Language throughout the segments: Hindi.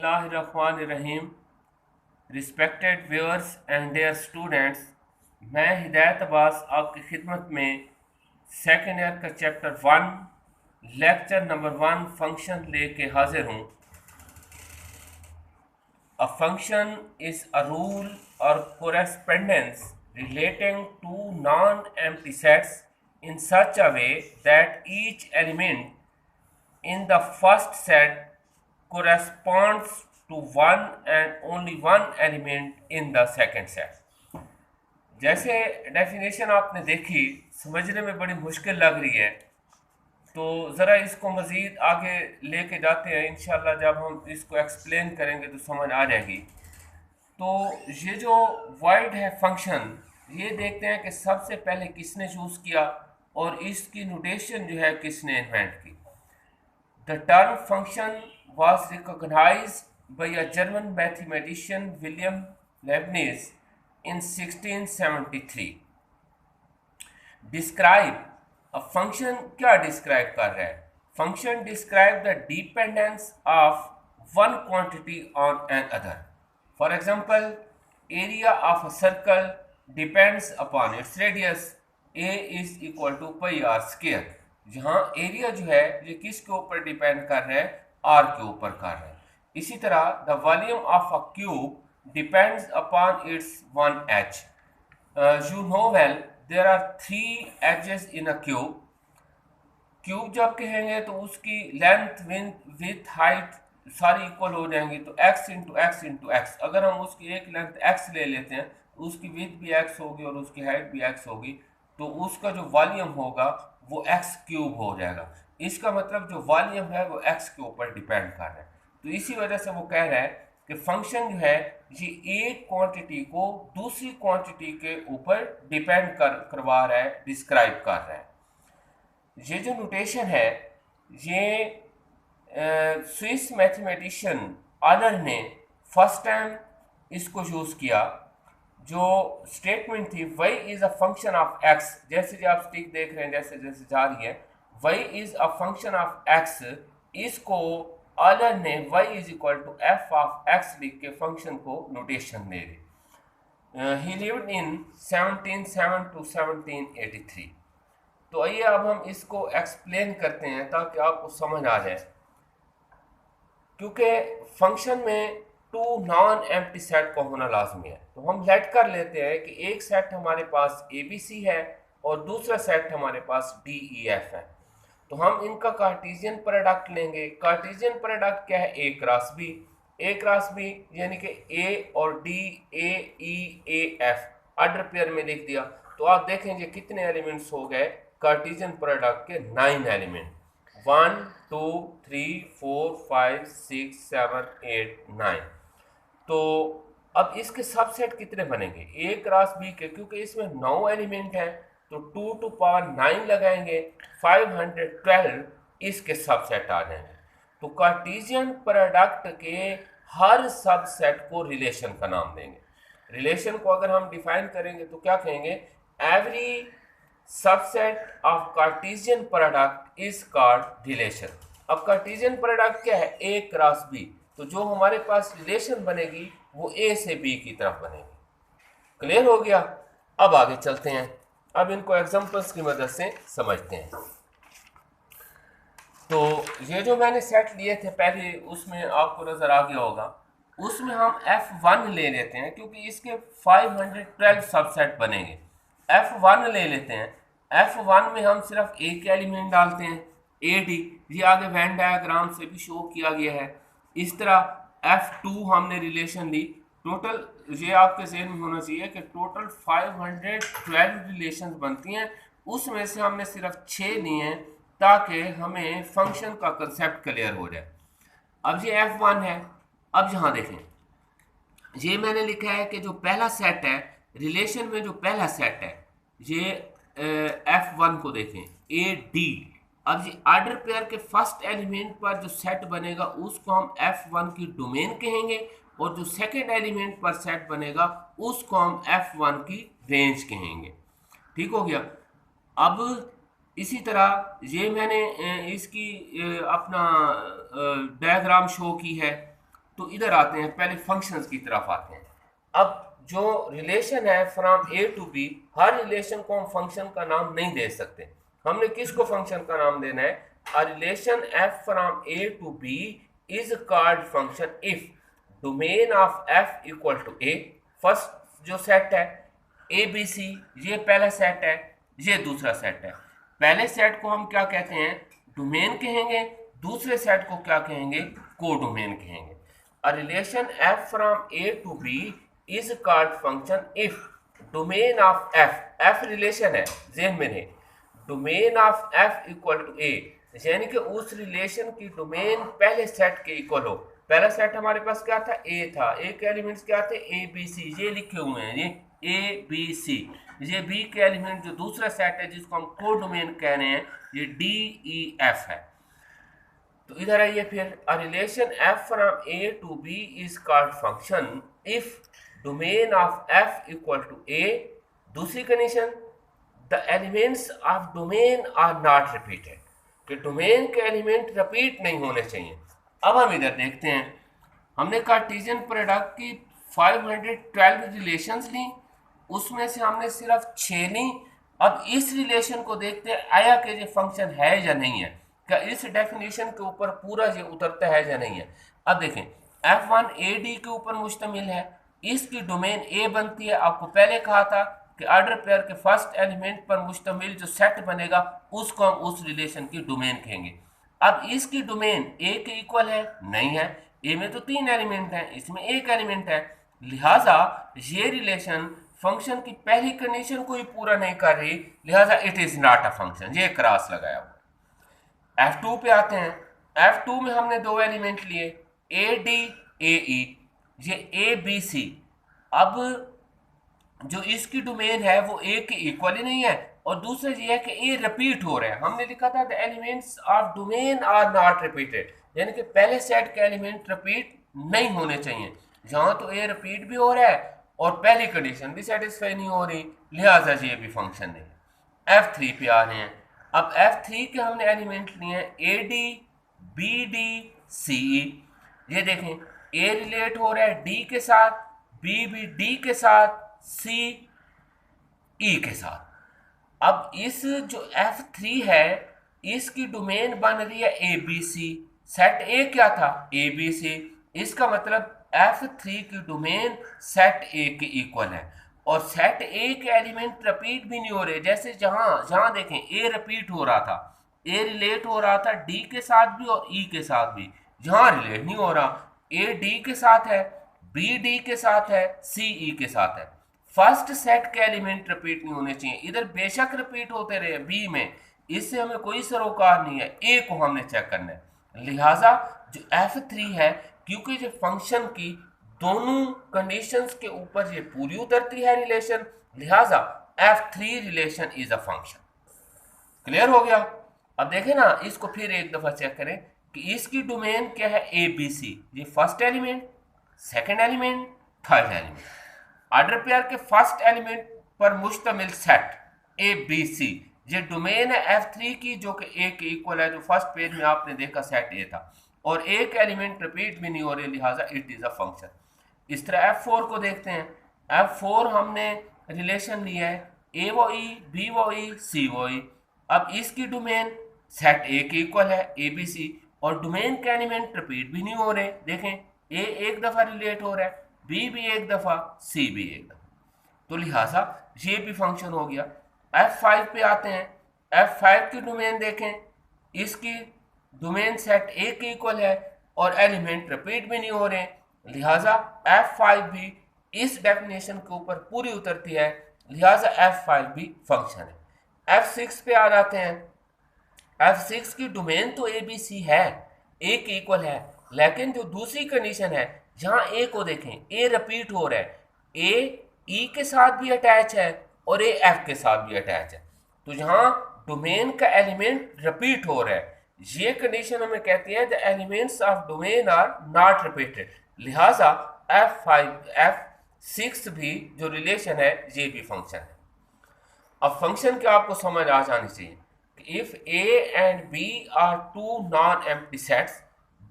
बिस्मिल्लाहिर्रहमानिर्रहीम। Respected viewers and their students, मैं हिदायत अब्बास आपकी खिदमत में सेकेंड ईयर का चैप्टर 1 लेक्चर नंबर 1 फंक्शन लेके हाजिर हूँ। A function is a rule or correspondence relating to non-empty sets in such a way that each element in the first set corresponds to one and only one element in the second set। जैसे डेफिनेशन आपने देखी, समझने में बड़ी मुश्किल लग रही है, तो ज़रा इसको मज़ीद आगे लेके जाते हैं। इंशाल्लाह जब हम इसको एक्सप्लेन करेंगे तो समझ आ जाएगी। तो ये जो वाइड है फंक्शन, ये देखते हैं कि सबसे पहले किसने चूज़ किया और इसकी नोटेशन जो है किसने इन्वेंट की। The term function was recognized by a German mathematician William Leibniz in 1673। Describe, अब फंक्शन क्या डिस्क्राइब कर रहा है? Function describe the dependence of one quantity on another. For example, area of a circle depends upon its radius, A is equal to pi R square. जहाँ एरिया जो है ये किसके ऊपर डिपेंड कर रहा है? आर के ऊपर कर रहा है। इसी तरह the volume of a cube depends upon its one H. You know well there are 3 edges in a cube. Cube जब कहेंगे तो उसकी लेंथ, विथ, हाइट सारी इक्वल हो जाएंगी, तो x into x into x. अगर हम उसकी एक लेंथ x ले लेते हैं तो उसकी विथ भी x होगी और उसकी हाइट भी x होगी, तो उसका जो वॉल्यूम होगा वो x क्यूब हो जाएगा। इसका मतलब जो वॉल्यूम है वो x के ऊपर डिपेंड कर रहा है। तो इसी वजह से वो कह रहा है कि फंक्शन जो है ये एक क्वांटिटी को दूसरी क्वांटिटी के ऊपर डिपेंड करवा रहा है, डिस्क्राइब कर रहा है। ये जो नोटेशन है ये स्विस मैथमेटिशियन आलर ने फर्स्ट टाइम इसको यूज़ किया। जो स्टेटमेंट थी y is a function of x, जैसे जो आप स्टिक देख रहे हैं जैसे जैसे जा रही है, y is a function of x, इसको आलर ने y is equal to f of x लिख के फंक्शन को नोटेशन दे दी। He lived in 1707 to 1783। तो आइए अब हम इसको एक्सप्लेन करते हैं ताकि आपको समझ आ जाए। क्योंकि फंक्शन में टू नॉन एम्प्टी सेट का होना लाजमी है, तो हम लेट कर लेते हैं कि एक सेट हमारे पास ABC है और दूसरा सेट हमारे पास DEF है। तो हम इनका कार्टेशियन प्रोडक्ट लेंगे। कार्टेशियन प्रोडक्ट क्या है? A cross B। A cross B यानी कि A और D, AEAF ऑर्डर पेयर में लिख दिया। तो आप देखेंगे कितने एलिमेंट्स हो गए कार्टेशियन प्रोडक्ट के? 9 एलिमेंट। 1 2 3 4 5 6 7 8 9। तो अब इसके सबसेट कितने बनेंगे A क्रॉस B के? क्योंकि इसमें 9 एलिमेंट हैं तो 2 टू पावर 9 लगाएंगे, 512 इसके सबसेट आ जाएंगे। तो कार्टेशियन प्रोडक्ट के हर सबसेट को रिलेशन का नाम देंगे। रिलेशन को अगर हम डिफाइन करेंगे तो क्या कहेंगे? Every subset of Cartesian product is called relation. अब कार्टेशियन प्रोडक्ट क्या है? A cross B। तो जो हमारे पास रिलेशन बनेगी वो A से B की तरफ बनेगी। क्लियर हो गया? अब आगे चलते हैं, अब इनको एग्जांपल्स की मदद से समझते हैं। तो ये जो मैंने सेट लिए थे पहले, उसमें आपको नजर आ गया होगा, उसमें हम F1 ले लेते हैं क्योंकि इसके 512 सबसेट बनेंगे। F1 ले लेते हैं। F1 में हम सिर्फ एक एलिमेंट डालते हैं, AD। ये आगे वेन डायग्राम से भी शो किया गया है। इस तरह F2 हमने रिलेशन ली। टोटल ये आपके ज़हन में होना चाहिए कि टोटल 512 रिलेशन बनती हैं, उसमें से हमने सिर्फ 6 लिए हैं ताकि हमें फंक्शन का कंसेप्ट क्लियर हो जाए। अब ये F1 है। अब यहाँ देखें, ये मैंने लिखा है कि जो पहला सेट है रिलेशन में, जो पहला सेट है ये F1 को देखें, AD। अब ये ऑर्डर पेयर के फर्स्ट एलिमेंट पर जो सेट बनेगा उसको हम F1 की डोमेन कहेंगे और जो सेकंड एलिमेंट पर सेट बनेगा उसको हम F1 की रेंज कहेंगे। ठीक हो गया? अब इसी तरह ये मैंने इसकी अपना डायग्राम शो की है। तो इधर आते हैं, पहले फंक्शंस की तरफ आते हैं। अब जो रिलेशन है फ्रॉम ए टू बी, हर रिलेशन को हम फंक्शन का नाम नहीं दे सकते। हमने किसको फंक्शन का नाम देना है? A relation F from A to B is called function if domain of F equal to A. First जो सेट है ए बी सी, ये पहला सेट है, ये दूसरा सेट है। पहले सेट को हम क्या कहते हैं? डोमेन कहेंगे। दूसरे सेट को क्या कहेंगे? कोडोमेन कहेंगे। A relation F from A to B is called function if domain of f, f relation है, जेन में रहे, domain of F equal to A, यानी कि उस रिलेशन की डोमेन पहले सेट के इक्वल हो। पहला सेट हमारे पास क्या था? ए था। ए के एलिमेंट्स क्या थे? ए बी सी, ये लिखे हुए हैं, ये ए बी सी। ये बी के एलिमेंट जो दूसरा सेट है जिसको हम को डोमेन कह रहे हैं, ये डी ई एफ है। तो इधर आइए फिर, a relation F from A to B is called function if domain of F equal to A. दूसरी condition, the elements of domain are not repeated, कि डोमेन के एलिमेंट रिपीट नहीं होने चाहिए। अब हम इधर देखते हैं, हमने कार्टेशियन प्रोडक्ट की 512 रिलेशंस ली, उसमें से हमने सिर्फ 6 ली। अब इस रिलेशन को देखते हैं आया कि ये फंक्शन है या नहीं है, क्या इस डेफिनेशन के ऊपर पूरा ये उतरता है या नहीं है। अब देखें, F1 AD के ऊपर मुश्तमिल है, इसकी डोमेन A बनती है। आपको पहले कहा था कि ऑर्डर पेयर के फर्स्ट एलिमेंट पर मुश्तमिल जो सेट बनेगा उसको हम उस रिलेशन की डोमेन कहेंगे। अब इसकी डोमेन A के इक्वल है? नहीं है। A में तो 3 एलिमेंट हैं, इसमें 1 एलिमेंट है, लिहाजा ये रिलेशन फंक्शन की पहली कंडीशन को ही पूरा नहीं कर रही, लिहाजा it is not a function. ये क्रॉस लगाया हुआ। F2 पे आते हैं। F2 में हमने 2 एलिमेंट लिए, ए डी ए ई, ये ए बी सी। अब जो इसकी डोमेन है वो ए के इक्वल ही नहीं है, और दूसरा ये है कि ए रिपीट हो रहा है। हमने लिखा था the elements of domain are not repeated, यानी कि पहले सेट के एलिमेंट रिपीट नहीं होने चाहिए। जहां तो ए रिपीट भी हो रहा है और पहली कंडीशन भी सेटिस्फाई नहीं हो रही, लिहाजा ये भी फंक्शन नहीं। F3 पे आ रहे हैं। अब F3 के हमने एलिमेंट लिए हैं a d b d c e. ये देखें, ए रिलेट हो रहा है डी के साथ, बी भी डी के साथ, सी ई के साथ। अब इस जो F3 है इसकी डोमेन बन रही है A B C. Set A क्या था? A B C. इसका मतलब F3 की डोमेन सेट ए के इक्वल है, और सेट ए के एलिमेंट रिपीट भी नहीं हो रहे। जैसे जहां जहां देखें ए रिपीट हो रहा था, ए रिलेट हो रहा था डी के साथ भी और ई के साथ भी, जहां रिलेट नहीं हो रहा, ए डी के साथ है, बी डी के साथ है, सी ई के साथ है। फर्स्ट सेट के एलिमेंट रिपीट नहीं होने चाहिए। इधर बेशक रिपीट होते रहे बी में, इससे हमें कोई सरोकार नहीं है, ए को हमने चेक करना है। लिहाजा जो F3 है, क्योंकि जो फंक्शन की दोनों कंडीशंस के ऊपर ये पूरी उतरती है रिलेशन, लिहाजा F3 relation is a function. Clear हो गया? अब देखें ना, इसको फिर एक दफा चेक करें कि इसकी डोमेन क्या है? A B c. ये first element, second element, third element. Order pair के फर्स्ट एलिमेंट पर मुश्तमिल सेट ए बी सी, ये डोमेन है F3 की, जो कि ए के इक्वल है, जो फर्स्ट पेज में आपने देखा सेट ए था, और एक एलिमेंट रिपीट भी नहीं हो रही, लिहाजा इट इज अ फंक्शन। इस तरह F4 को देखते हैं। F4 हमने रिलेशन लिया है ए वो ई, बी वो ई, सी वो ई। अब इसकी डोमेन सेट ए के इक्वल है, ए बी सी, और डोमेन के एलिमेंट रिपीट भी नहीं हो रहे। देखें, ए एक दफा रिलेट हो रहा है, बी भी एक दफा, सी भी एक दफा, तो लिहाजा ये भी फंक्शन हो गया। F5 पे आते हैं। F5 की डोमेन देखें, इसकी डोमेन सेट ए के इक्वल है और एलिमेंट रिपीट भी नहीं हो रहे, लिहाजा F5 भी इस डेफिनेशन के ऊपर पूरी उतरती है, लिहाजा F5 भी फंक्शन है। F6 पे आ जाते हैं। F6 की डोमेन तो ए बी सी है, ए के इक्वल है, लेकिन जो दूसरी कंडीशन है, जहां ए को देखें, ए रिपीट हो रहा है, ए ई के साथ भी अटैच है और ए एफ के साथ भी अटैच है, तो जहां डोमेन का एलिमेंट रिपीट हो रहा है, ये कंडीशन हमें कहती है the elements of domain are not repeated, लिहाजा F6 भी जो रिलेशन है ये भी फंक्शन है। अब फंक्शन के आपको समझ आ जानी चाहिए कि if A and B are two non empty sets,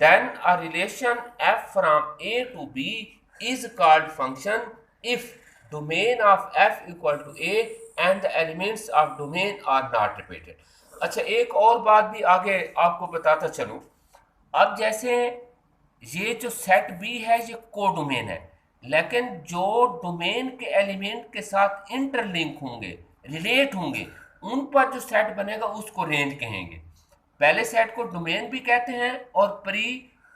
then a relation f from a to b is called function if domain of f equal to a and the elements of domain are not repeated. अच्छा, एक और बात भी आगे आपको बताता चलूं। अब जैसे ये जो सेट बी है ये कोडोमेन है, लेकिन जो डोमेन के एलिमेंट के साथ इंटरलिंक होंगे, रिलेट होंगे, उन पर जो सेट बनेगा उसको रेंज कहेंगे। पहले सेट को डोमेन भी कहते हैं और प्री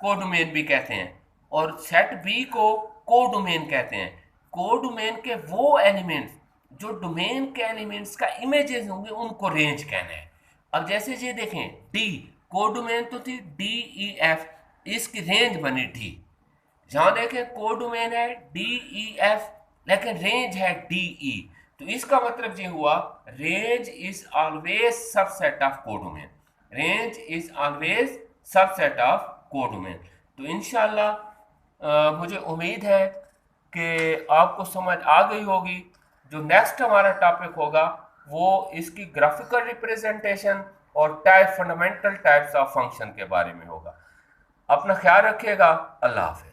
कोडोमेन भी कहते हैं, और सेट बी को कोडोमेन कहते हैं। कोडोमेन के वो एलिमेंट्स जो डोमेन के एलिमेंट्स का इमेजेस होंगे उनको रेंज कहना है। अब जैसे ये देखें, डी कोडोमेन तो थी डी ई एफ, इसकी रेंज बनी डी। जहां देखें कोडोमेन है डी ई एफ, लेकिन रेंज है डी ई। तो इसका मतलब ये हुआ range is always subset of codomain. Range is always subset of codomain. तो इंशाल्लाह मुझे उम्मीद है कि आपको समझ आ गई होगी। जो नेक्स्ट हमारा टॉपिक होगा वो इसकी ग्राफिकल रिप्रेजेंटेशन और फंडामेंटल टाइप्स ऑफ फंक्शन के बारे में होगा। अपना ख्याल रखिएगा। अल्लाह हाफिज।